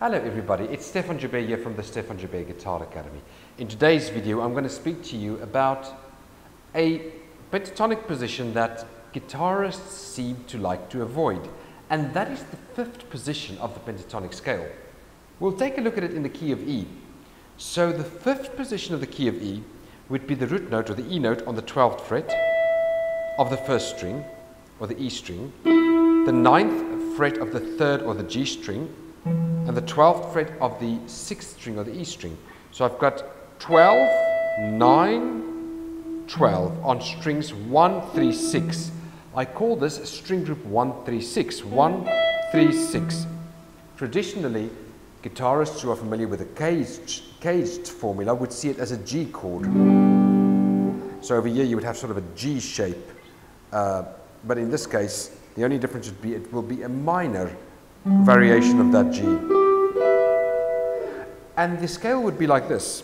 Hello everybody, it's Stefan Joubert here from the Stefan Joubert Guitar Academy. In today's video I'm going to speak to you about a pentatonic position that guitarists seem to like to avoid, and that is the fifth position of the pentatonic scale. We'll take a look at it in the key of E. So the fifth position of the key of E would be the root note or the E note on the 12th fret of the first string or the E string, the 9th fret of the 3rd or the G string, and the 12th fret of the 6th string or the E string. So I've got 12, 9, 12 on strings 1, 3, 6. I call this string group 1, 3, 6. 1, 3, 6. Traditionally, guitarists who are familiar with the caged formula would see it as a G chord. So over here you would have sort of a G shape. But in this case, the only difference would be it will be a minor variation of that G. And the scale would be like this.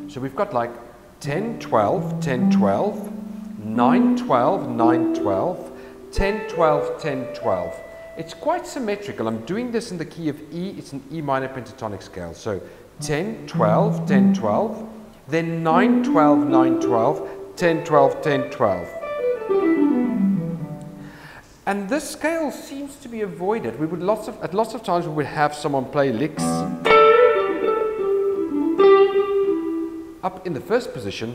So we've got like 10, 12, 10, 12, 9, 12, 9, 12, 10, 12, 10, 12. It's quite symmetrical. I'm doing this in the key of E. It's an E minor pentatonic scale. So 10, 12, 10, 12, then 9, 12, 9, 12, 10, 12, 10, 12. And this scale seems to be avoided. We would lots of times we would have someone play licks up in the first position,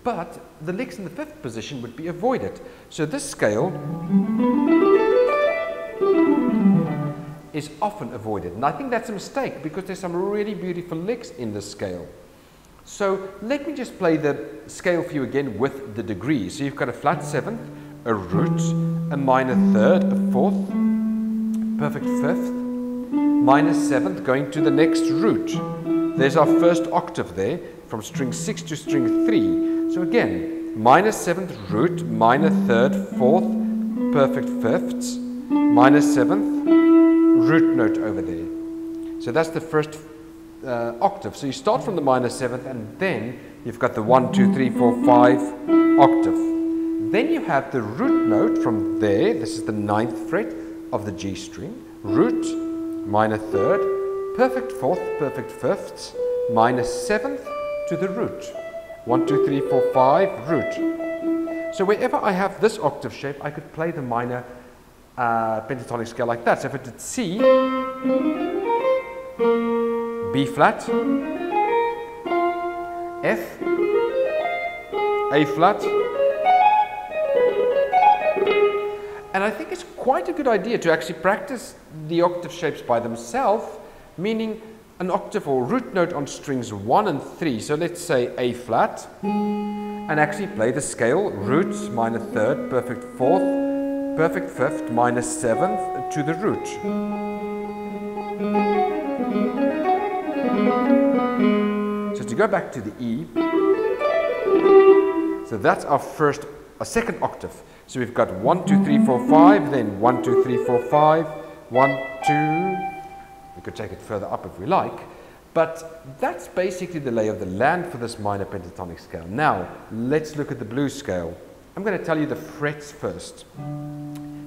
but the licks in the fifth position would be avoided. So this scale is often avoided, and I think that's a mistake because there's some really beautiful licks in this scale. So let me just play the scale for you again with the degrees. So you've got a flat 7th, a root, a minor 3rd, a 4th, perfect 5th, minor 7th going to the next root. There's our first octave there from string 6 to string 3. So again, minor 7th, root, minor 3rd, 4th, perfect 5th, minor 7th, root note over there. So that's the first octave. So you start from the minor 7th and then you've got the 1, 2, 3, 4, 5 octave. Then you have the root note from there. This is the 9th fret of the G string. Root, minor 3rd, perfect 4th, perfect 5th, minor 7th to the root. 1, 2, 3, 4, 5, root. So wherever I have this octave shape, I could play the minor pentatonic scale like that. So if it did C, B flat, F, A flat, and I think it's quite a good idea to actually practice the octave shapes by themselves, meaning an octave or root note on strings 1 and 3. So let's say A flat, and actually play the scale root, minor 3rd, perfect 4th, perfect 5th, minor 7th to the root. So to go back to the E, so that's our second octave. So we've got 1, 2, 3, 4, 5, then 1, 2, 3, 4, 5, 1, 2. We could take it further up if we like, but that's basically the lay of the land for this minor pentatonic scale. Now, let's look at the blues scale. I'm going to tell you the frets first.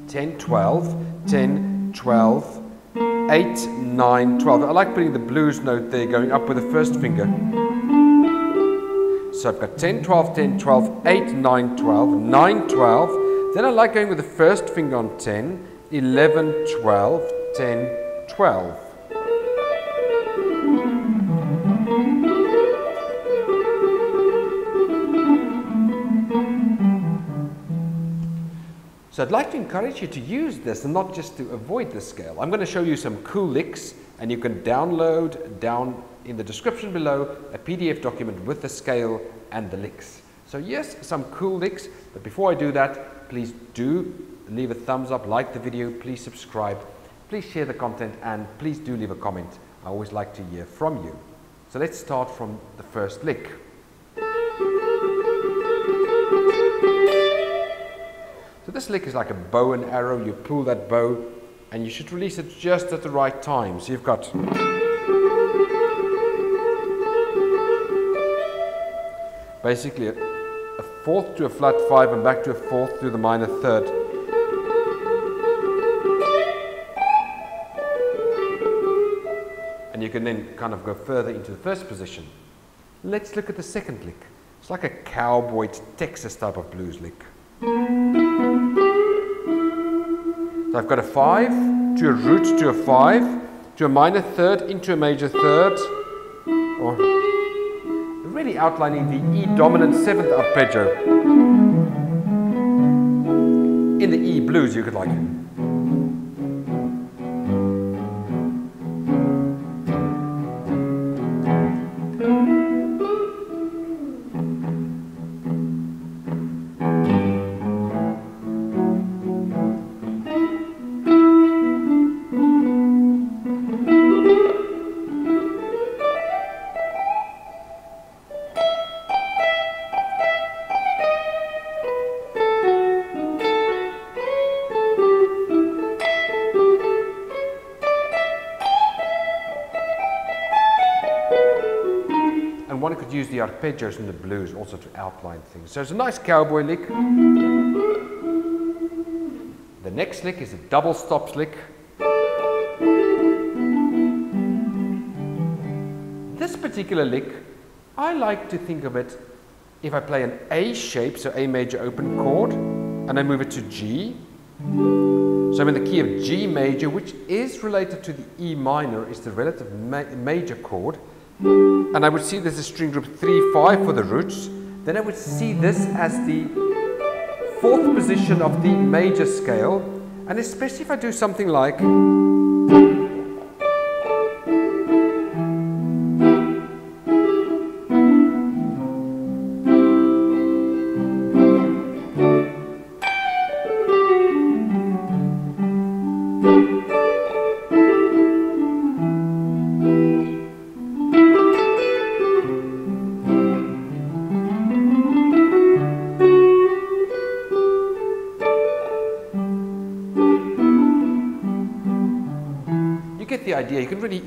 10, 12, 10, 12, 8, 9, 12. I like putting the blues note there going up with the first finger. So I've got 10, 12, 10, 12, 8, 9, 12, 9, 12. Then I like going with the first finger on 10, 11, 12, 10, 12. So I'd like to encourage you to use this and not just to avoid this scale. I'm going to show you some cool licks, and you can download down in the description below a PDF document with the scale and the licks. So yes, some cool licks, but before I do that, please do leave a thumbs up, like the video, please subscribe, please share the content, and please do leave a comment. I always like to hear from you. So let's start from the first lick. So this lick is like a bow and arrow. You pull that bow and you should release it just at the right time. So you've got basically a fourth to a flat 5 and back to a fourth to the minor third. And you can then kind of go further into the first position. Let's look at the second lick. It's like a cowboy Texas type of blues lick. So I've got a 5 to a root to a 5 to a minor third into a major third, or really outlining the E dominant 7th arpeggio. In the E blues, you could like it. One could use the arpeggios in the blues also to outline things. So it's a nice cowboy lick. The next lick is a double stops lick. This particular lick, I like to think of it if I play an A shape, so A major open chord, and I move it to G. So I'm in the key of G major, which is related to the E minor, is the relative major chord. And I would see there's a string group 3-5 for the roots. Then I would see this as the 4th position of the major scale. And especially if I do something like the idea. You can really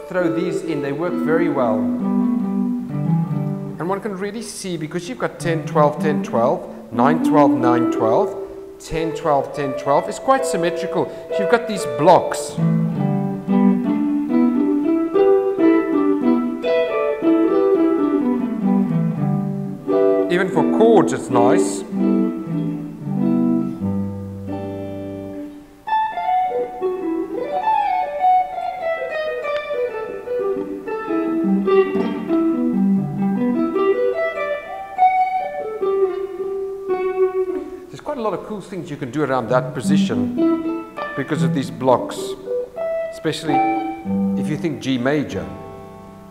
throw these in, they work very well. And one can really see, because you've got 10, 12, 10, 12, 9, 12, 9, 12, 10, 12, 10, 12, it's quite symmetrical. So you've got these blocks. Even for chords, it's nice. A lot of cool things you can do around that position because of these blocks, especially if you think G major.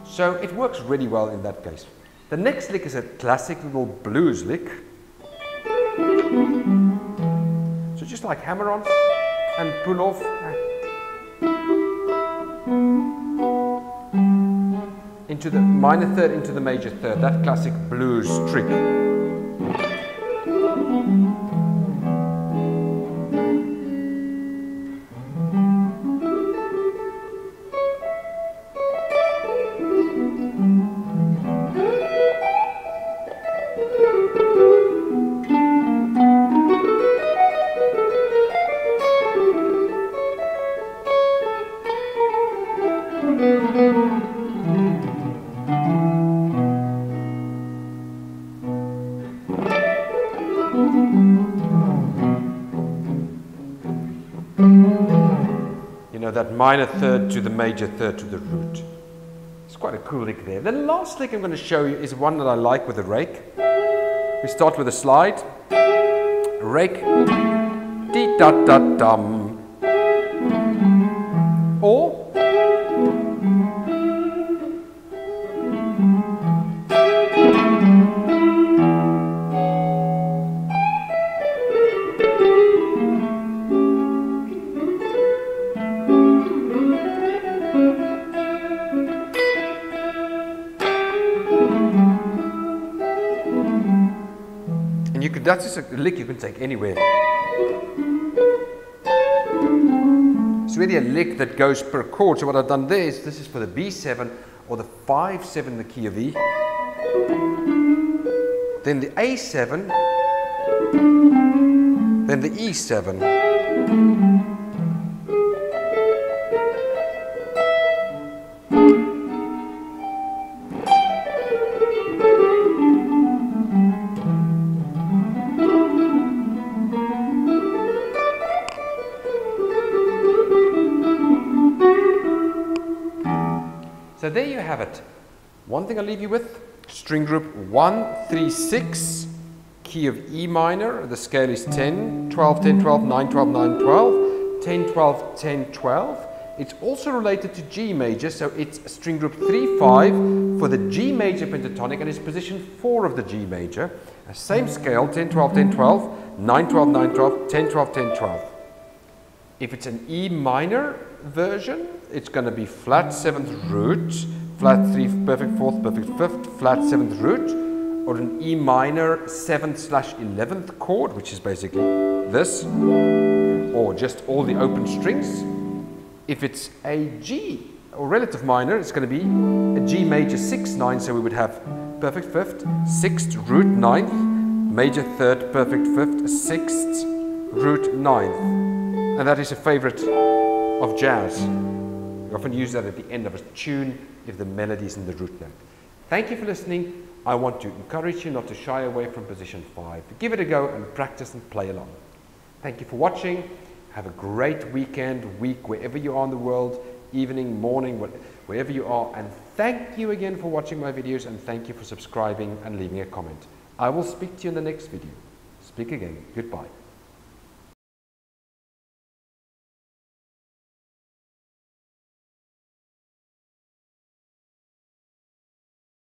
So it works really well in that case. The next lick is a classic little blues lick. So just like hammer-ons and pull off. Into the minor third, into the major third, that classic blues trick. You know, that minor third to the major third to the root. It's quite a cool lick there. The last lick I'm going to show you is one that I like with a rake. We start with a slide. Rake. Dee-da-da-dum. Or that's just a lick you can take anywhere. It's really a lick that goes per chord. So what I've done there is, this is for the B7 or the 5/7 in the key of E. Then the A7, then the E7. So there you have it. One thing I'll leave you with, string group 1, 3, 6, key of E minor. The scale is 10, 12, 10, 12, 9, 12, 9, 12, 10, 12, 10, 12. It's also related to G major, so it's string group 3, 5 for the G major pentatonic, and it's position 4 of the G major. Same scale, 10, 12, 10, 12, 9, 12, 9, 12, 10, 12, 10, 12. If it's an E minor version, it's going to be flat 7th root, flat 3, perfect 4th, perfect 5th, flat 7th root, or an E minor 7/11th chord, which is basically this, or just all the open strings. If it's a G or relative minor, it's going to be a G major 6, 9, so we would have perfect 5th, 6th, root 9th, major 3rd, perfect 5th, 6th, root 9th. And that is a favorite of jazz. We often use that at the end of a tune if the melody is in the root note. Thank you for listening. I want to encourage you not to shy away from position 5. Give it a go and practice and play along. Thank you for watching. Have a great weekend, week, wherever you are in the world, evening, morning, wherever you are. And thank you again for watching my videos, and thank you for subscribing and leaving a comment. I will speak to you in the next video. Speak again. Goodbye.